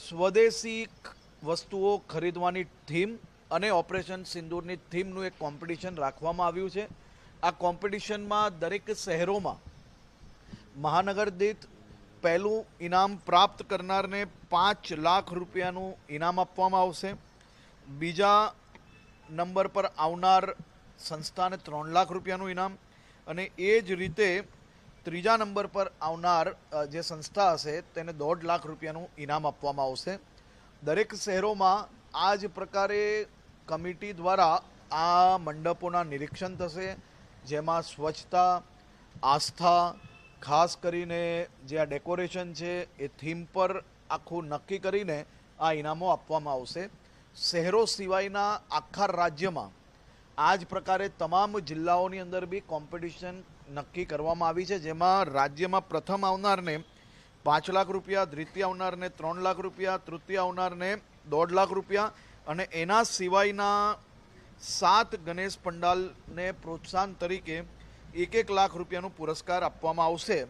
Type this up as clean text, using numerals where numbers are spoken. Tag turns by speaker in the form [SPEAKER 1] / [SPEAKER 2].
[SPEAKER 1] સ્વદેશી વસ્તુઓ ખરીદવાની થીમ અને ઓપરેશન સિંદૂરની થીમનું એક કોમ્પિટિશન રાખવામાં આવ્યું છે। આ કોમ્પિટિશનમાં દરેક શહેરોમાં મહાનગર દીઠ પહેલું ઇનામ પ્રાપ્ત કરનારને 5 લાખ રૂપિયાનું ઇનામ આપવામાં આવશે। બીજા નંબર પર આવનાર સંસ્થાને 3 લાખ રૂપિયાનું ઇનામ અને એ જ રીતે ત્રીજા નંબર પર આવનાર જે સંસ્થા હશે તેને 1.5 લાખ રૂપિયાનું ઇનામ આપવામાં આવશે। દરેક શહેરોમાં આ જ પ્રકારે કમિટી દ્વારા આ મંડપોના નિરીક્ષણ થશે, જેમાં સ્વચ્છતા, આસ્થા, ખાસ કરીને જે આ ડેકોરેશન છે એ થીમ પર આખું નક્કી કરીને આ ઇનામો આપવામાં આવશે। શહેરો સિવાયના આખા રાજ્યમાં આ જ પ્રકારે તમામ જિલ્લાઓની અંદર બી કોમ્પિટિશન નક્કી કરવામાં આવી છે, જેમાં રાજ્યમાં પ્રથમ આવનારને 5 લાખ રૂપિયા, દ્વિતીય આવનારને 3 લાખ રૂપિયા, તૃતીય આવનારને 1.5 લાખ રૂપિયા અને એના સિવાયના 7 ગણેશ પંડાલને પ્રોત્સાહન તરીકે 1 લાખ રૂપિયાનું પુરસ્કાર આપવામાં આવશે।